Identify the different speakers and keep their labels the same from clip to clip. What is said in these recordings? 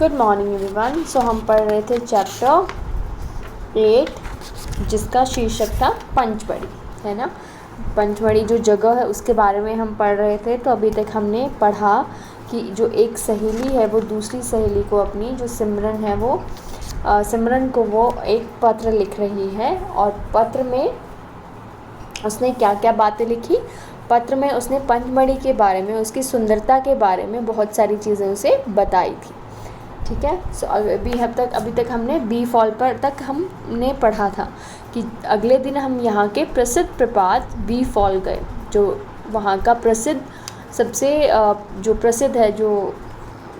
Speaker 1: Good morning everyone. सो हम पढ़ रहे थे चैप्टर 8 जिसका शीर्षक था पंचमढ़ी, है ना। पंचमढ़ी जो जगह है उसके बारे में हम पढ़ रहे थे। तो अभी तक हमने पढ़ा कि जो एक सहेली है वो दूसरी सहेली को, अपनी जो सिमरन है वो सिमरन को वो एक पत्र लिख रही है, और पत्र में उसने क्या क्या बातें लिखी। पत्र में उसने पंचमढ़ी के बारे में, उसकी सुंदरता के बारे में बहुत सारी चीज़ें उसे बताई थी। ठीक है। सो अभी तक हमने बी फॉल पर तक हमने पढ़ा था कि अगले दिन हम यहाँ के प्रसिद्ध प्रपात बी फॉल गए, जो वहाँ का प्रसिद्ध सबसे जो प्रसिद्ध है, जो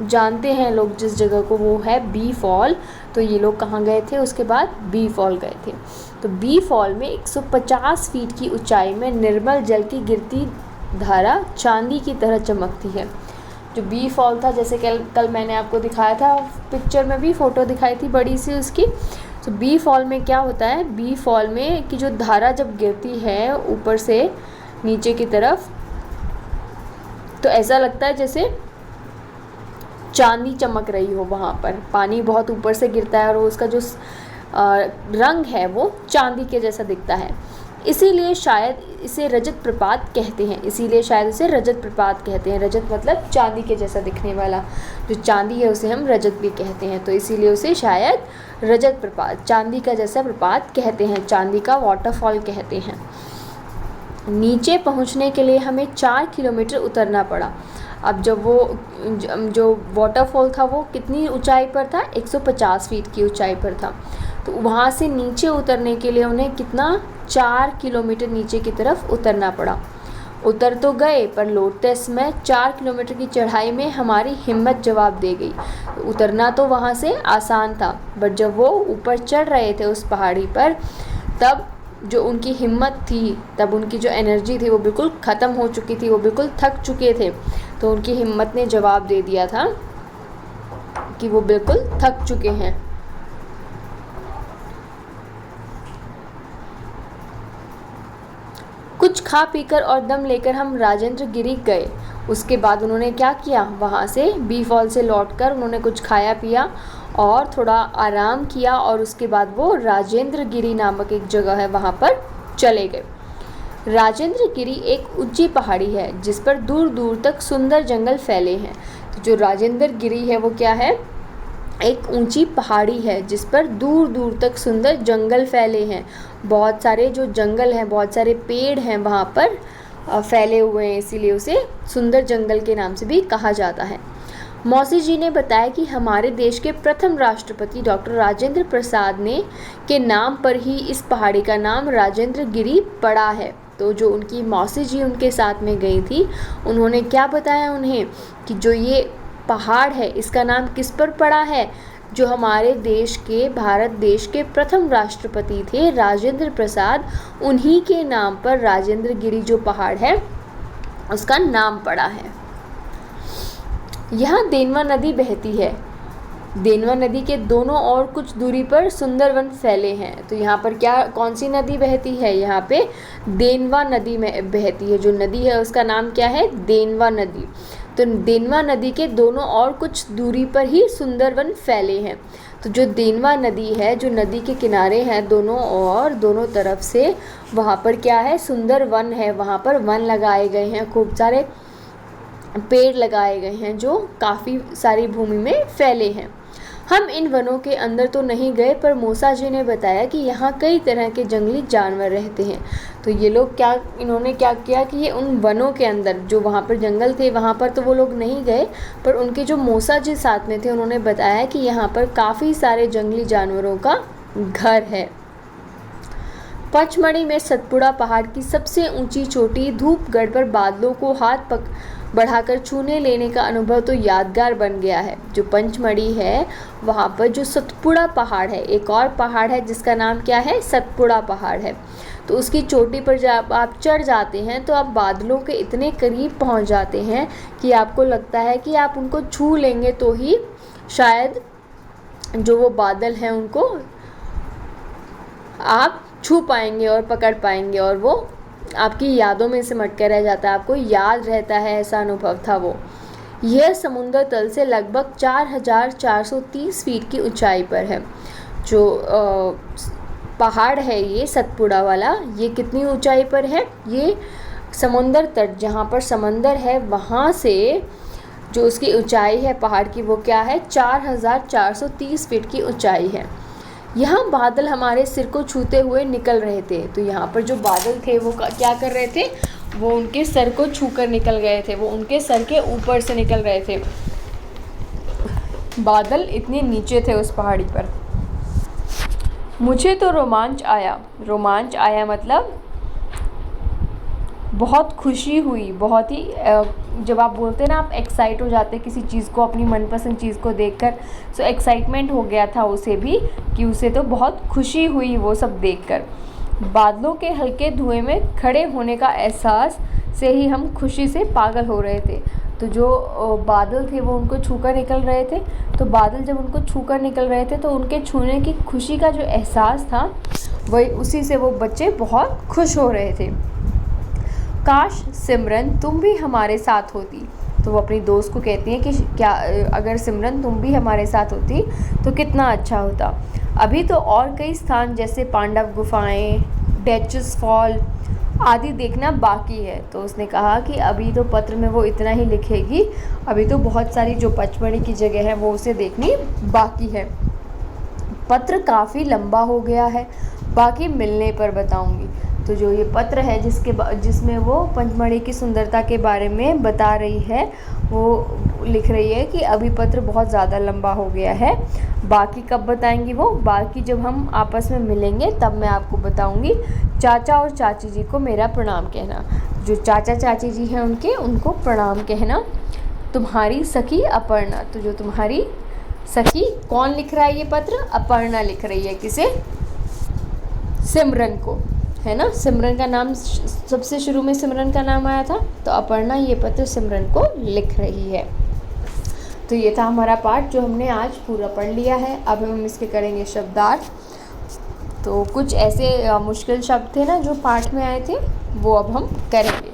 Speaker 1: जानते हैं लोग जिस जगह को, वो है बी फॉल। तो ये लोग कहाँ गए थे, उसके बाद बी फॉल गए थे। तो बी फॉल में 150 फीट की ऊंचाई में निर्मल जल की गिरती धारा चांदी की तरह चमकती है। जो बी फॉल था, जैसे कल मैंने आपको दिखाया था, पिक्चर में भी फ़ोटो दिखाई थी बड़ी सी उसकी। तो बी फॉल में क्या होता है, बी फॉल में कि जो धारा जब गिरती है ऊपर से नीचे की तरफ, तो ऐसा लगता है जैसे चांदी चमक रही हो। वहाँ पर पानी बहुत ऊपर से गिरता है और उसका जो रंग है वो चांदी के जैसा दिखता है। इसीलिए शायद इसे रजत प्रपात कहते हैं। इसीलिए शायद इसे रजत प्रपात कहते हैं। रजत मतलब चांदी के जैसा दिखने वाला, जो चांदी है उसे हम रजत भी कहते हैं। तो इसीलिए उसे शायद रजत प्रपात, चांदी का जैसा प्रपात कहते हैं, चांदी का वाटरफॉल कहते हैं। नीचे पहुंचने के लिए हमें 4 किलोमीटर उतरना पड़ा। अब जब वो जो वाटरफॉल था वो कितनी ऊंचाई पर था, 150 फीट की ऊंचाई पर था। तो वहाँ से नीचे उतरने के लिए उन्हें कितना, 4 किलोमीटर नीचे की तरफ उतरना पड़ा। उतर तो गए, पर लौटते समय 4 किलोमीटर की चढ़ाई में हमारी हिम्मत जवाब दे गई। उतरना तो वहाँ से आसान था, बट जब वो ऊपर चढ़ रहे थे उस पहाड़ी पर, तब जो उनकी हिम्मत थी, तब उनकी जो एनर्जी थी वो बिल्कुल ख़त्म हो चुकी थी, वो बिल्कुल थक चुके थे। तो उनकी हिम्मत ने जवाब दे दिया था कि वो बिल्कुल थक चुके हैं। कुछ खा पीकर और दम लेकर हम राजेंद्र गिरी गए। उसके बाद उन्होंने क्या किया, वहाँ से बी फॉल से लौटकर उन्होंने कुछ खाया पिया और थोड़ा आराम किया, और उसके बाद वो राजेंद्र गिरी नामक एक जगह है वहाँ पर चले गए। राजेंद्र गिरी एक ऊंची पहाड़ी है जिस पर दूर दूर तक सुंदर जंगल फैले हैं। तो जो राजेंद्र गिरी है वो क्या है, एक ऊंची पहाड़ी है जिस पर दूर दूर तक सुंदर जंगल फैले हैं। बहुत सारे जो जंगल हैं, बहुत सारे पेड़ हैं वहाँ पर फैले हुए हैं, इसीलिए उसे सुंदर जंगल के नाम से भी कहा जाता है। मौसी जी ने बताया कि हमारे देश के प्रथम राष्ट्रपति डॉक्टर राजेंद्र प्रसाद ने के नाम पर ही इस पहाड़ी का नाम राजेंद्र गिरी पड़ा है। तो जो उनकी मौसी जी उनके साथ में गई थी, उन्होंने क्या बताया उन्हें कि जो ये पहाड़ है इसका नाम किस पर पड़ा है, जो हमारे देश के, भारत देश के प्रथम राष्ट्रपति थे राजेंद्र प्रसाद, उन्हीं के नाम पर राजेंद्र गिरी जो पहाड़ है उसका नाम पड़ा है। यहाँ देनवा नदी बहती है। देनवा नदी के दोनों ओर कुछ दूरी पर सुंदर वन फैले हैं। तो यहाँ पर क्या, कौन सी नदी बहती है, यहाँ पे देनवा नदी में बहती है। जो नदी है उसका नाम क्या है, देनवा नदी। तो देनवा नदी के दोनों ओर कुछ दूरी पर ही सुंदर वन फैले हैं। तो जो देनवा नदी है, जो नदी के किनारे हैं दोनों ओर, दोनों तरफ से, वहाँ पर क्या है, सुंदर वन है। वहाँ पर वन लगाए गए हैं, खूब सारे पेड़ लगाए गए हैं जो काफ़ी सारी भूमि में फैले हैं। हम इन वनों के अंदर तो नहीं गए, पर मूसा जी ने बताया कि यहाँ कई तरह के जंगली जानवर रहते हैं। तो ये लोग क्या, इन्होंने क्या किया कि ये उन वनों के अंदर, जो वहाँ पर जंगल थे वहाँ पर तो वो लोग नहीं गए, पर उनके जो मूसा जी साथ में थे उन्होंने बताया कि यहाँ पर काफ़ी सारे जंगली जानवरों का घर है। पंचमढ़ी में सतपुड़ा पहाड़ की सबसे ऊंची चोटी धूपगढ़ पर बादलों को हाथ बढ़ाकर छूने लेने का अनुभव तो यादगार बन गया है। जो पंचमढ़ी है वहाँ पर जो सतपुड़ा पहाड़ है, एक और पहाड़ है जिसका नाम क्या है, सतपुड़ा पहाड़ है। तो उसकी चोटी पर जब आप चढ़ जाते हैं तो आप बादलों के इतने करीब पहुँच जाते हैं कि आपको लगता है कि आप उनको छू लेंगे तो ही शायद जो वो बादल हैं उनको आप छू पाएंगे और पकड़ पाएंगे, और वो आपकी यादों में सिमट कर रह जाता है, आपको याद रहता है। ऐसा अनुभव था वो। यह समुद्र तल से लगभग 4,430 फीट की ऊंचाई पर है। जो पहाड़ है ये सतपुड़ा वाला, ये कितनी ऊंचाई पर है? ये समुद्र तट, जहाँ पर समंदर है वहाँ से जो उसकी ऊंचाई है पहाड़ की, वो क्या है? 4,430 फीट की ऊंचाई है। यहाँ बादल हमारे सिर को छूते हुए निकल रहे थे। तो यहाँ पर जो बादल थे वो क्या कर रहे थे? वो उनके सर को छूकर निकल गए थे, वो उनके सर के ऊपर से निकल रहे थे। बादल इतने नीचे थे उस पहाड़ी पर। मुझे तो रोमांच आया। रोमांच आया मतलब बहुत खुशी हुई, बहुत ही जब आप बोलते हैं ना, आप एक्साइट हो जाते हैं किसी चीज़ को, अपनी मनपसंद चीज़ को देखकर। सो एक्साइटमेंट हो गया था उसे भी, कि उसे तो बहुत खुशी हुई वो सब देखकर। बादलों के हल्के धुएं में खड़े होने का एहसास से ही हम खुशी से पागल हो रहे थे। तो जो बादल थे वो उनको छूकर निकल रहे थे। तो बादल जब उनको छूकर निकल रहे थे तो उनके छूने की खुशी का जो एहसास था, वही उसी से वो बच्चे बहुत खुश हो रहे थे। काश सिमरन तुम भी हमारे साथ होती। तो वो अपनी दोस्त को कहती हैं कि क्या अगर सिमरन तुम भी हमारे साथ होती तो कितना अच्छा होता। अभी तो और कई स्थान जैसे पांडव गुफाएं, डैचेस फॉल आदि देखना बाकी है। तो उसने कहा कि अभी तो पत्र में वो इतना ही लिखेगी, अभी तो बहुत सारी जो पचमढ़ी की जगह है वो उसे देखनी बाकी है। पत्र काफ़ी लंबा हो गया है, बाकी मिलने पर बताऊंगी। तो जो ये पत्र है जिसमें वो पंचमढ़ी की सुंदरता के बारे में बता रही है, वो लिख रही है कि अभी पत्र बहुत ज़्यादा लंबा हो गया है, बाकी कब बताएंगी वो? बाकी जब हम आपस में मिलेंगे तब मैं आपको बताऊंगी। चाचा और चाची जी को मेरा प्रणाम कहना। जो चाचा चाची जी हैं उनको प्रणाम कहना। तुम्हारी सखी अपर्णा। तो जो तुम्हारी सखी, कौन लिख रहा है ये पत्र? अपर्णा लिख रही है। किसे? सिमरन को, है ना। सिमरन का नाम सबसे शुरू में सिमरन का नाम आया था, तो अपर्णा ये पत्र सिमरन को लिख रही है। तो ये था हमारा पाठ जो हमने आज पूरा पढ़ लिया है। अब हम इसके करेंगे शब्दार्थ। तो कुछ ऐसे मुश्किल शब्द थे ना जो पाठ में आए थे, वो अब हम करेंगे।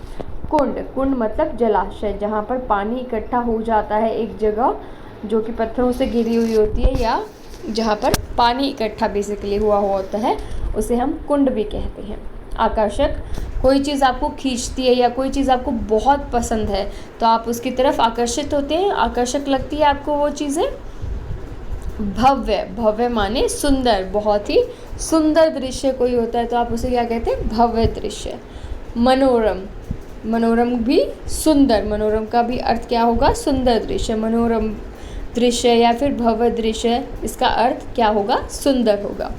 Speaker 1: कुंड। कुंड मतलब जलाशय, जहाँ पर पानी इकट्ठा हो जाता है एक जगह, जो कि पत्थरों से घिरी हुई होती है, या जहाँ पर पानी इकट्ठा बेसिकली हुआ होता है, उसे हम कुंड भी कहते हैं। आकर्षक। कोई चीज़ आपको खींचती है या कोई चीज़ आपको बहुत पसंद है तो आप उसकी तरफ आकर्षित होते हैं, आकर्षक लगती है आपको वो चीज़ें। भव्य। भव्य माने सुंदर, बहुत ही सुंदर दृश्य कोई होता है तो आप उसे क्या कहते हैं? भव्य दृश्य। मनोरम। मनोरम भी सुंदर, मनोरम का भी अर्थ क्या होगा? सुंदर दृश्य। मनोरम दृश्य या फिर भव्य दृश्य, इसका अर्थ क्या होगा? सुंदर होगा।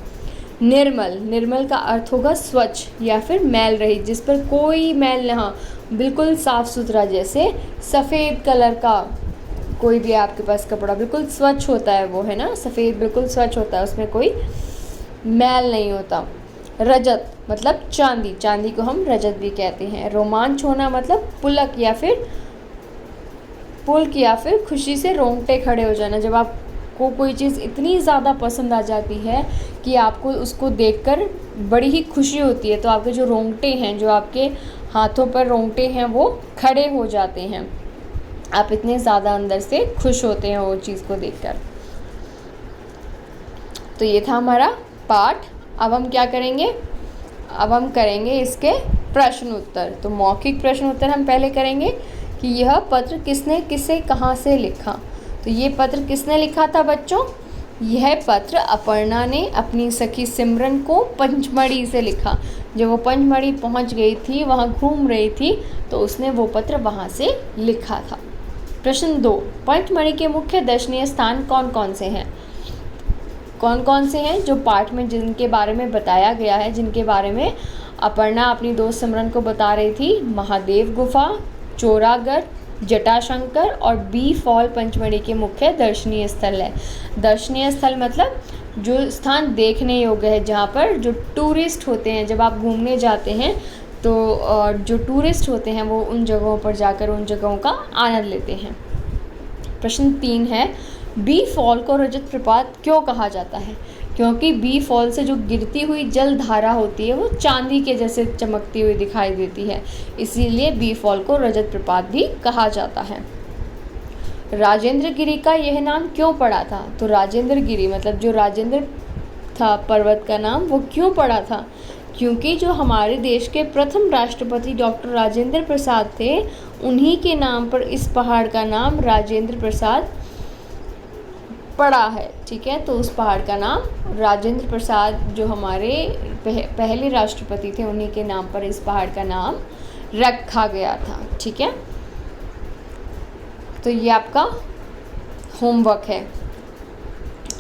Speaker 1: निर्मल। निर्मल का अर्थ होगा स्वच्छ या फिर मैल रहित, जिस पर कोई मैल ना, बिल्कुल साफ़ सुथरा, जैसे सफ़ेद कलर का कोई भी आपके पास कपड़ा बिल्कुल स्वच्छ होता है वो, है ना, सफ़ेद बिल्कुल स्वच्छ होता है, उसमें कोई मैल नहीं होता। रजत मतलब चांदी, चांदी को हम रजत भी कहते हैं। रोमांच होना मतलब पुलक या फिर खुशी से रोंगटे खड़े हो जाना, जब आपको कोई चीज़ इतनी ज़्यादा पसंद आ जाती है कि आपको उसको देखकर बड़ी ही खुशी होती है, तो आपके जो रोंगटे हैं, जो आपके हाथों पर रोंगटे हैं, वो खड़े हो जाते हैं, आप इतने ज़्यादा अंदर से खुश होते हैं वो चीज़ को देखकर। तो ये था हमारा पाठ। अब हम क्या करेंगे? अब हम करेंगे इसके प्रश्न उत्तर। तो मौखिक प्रश्न उत्तर हम पहले करेंगे कि यह पत्र किसने किसे कहाँ से लिखा। तो ये पत्र किसने लिखा था बच्चों? यह पत्र अपर्णा ने अपनी सखी सिमरन को पंचमढ़ी से लिखा। जब वो पंचमढ़ी पहुंच गई थी, वहां घूम रही थी, तो उसने वो पत्र वहां से लिखा था। प्रश्न 2, पंचमढ़ी के मुख्य दर्शनीय स्थान कौन कौन से हैं? कौन कौन से हैं जो पाठ में जिनके बारे में बताया गया है, जिनके बारे में अपर्णा अपनी दोस्त सिमरन को बता रही थी? महादेव गुफा, चोरागढ़, जटाशंकर और बी फॉल पंचमढ़ी के मुख्य दर्शनीय स्थल है। दर्शनीय स्थल मतलब जो स्थान देखने योग्य है, जहाँ पर जो टूरिस्ट होते हैं, जब आप घूमने जाते हैं तो जो टूरिस्ट होते हैं वो उन जगहों पर जाकर उन जगहों का आनंद लेते हैं। प्रश्न 3 है, बी फॉल को रजत प्रपात क्यों कहा जाता है? क्योंकि बी फॉल से जो गिरती हुई जल धारा होती है वो चांदी के जैसे चमकती हुई दिखाई देती है, इसीलिए बी फॉल को रजत प्रपात भी कहा जाता है। राजेंद्र गिरी का यह नाम क्यों पड़ा था? तो राजेंद्र गिरी मतलब जो राजेंद्र था पर्वत का नाम, वो क्यों पड़ा था? क्योंकि जो हमारे देश के प्रथम राष्ट्रपति डॉक्टर राजेंद्र प्रसाद थे, उन्हीं के नाम पर इस पहाड़ का नाम राजेंद्र प्रसाद पड़ा है। ठीक है, तो उस पहाड़ का नाम राजेंद्र प्रसाद जो हमारे पहले राष्ट्रपति थे, उन्हीं के नाम पर इस पहाड़ का नाम रखा गया था। ठीक है, तो ये आपका होमवर्क है।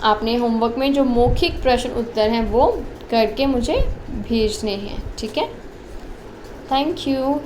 Speaker 1: आपने होमवर्क में जो मौखिक प्रश्न उत्तर हैं वो करके मुझे भेजने हैं। ठीक है, थैंक यू।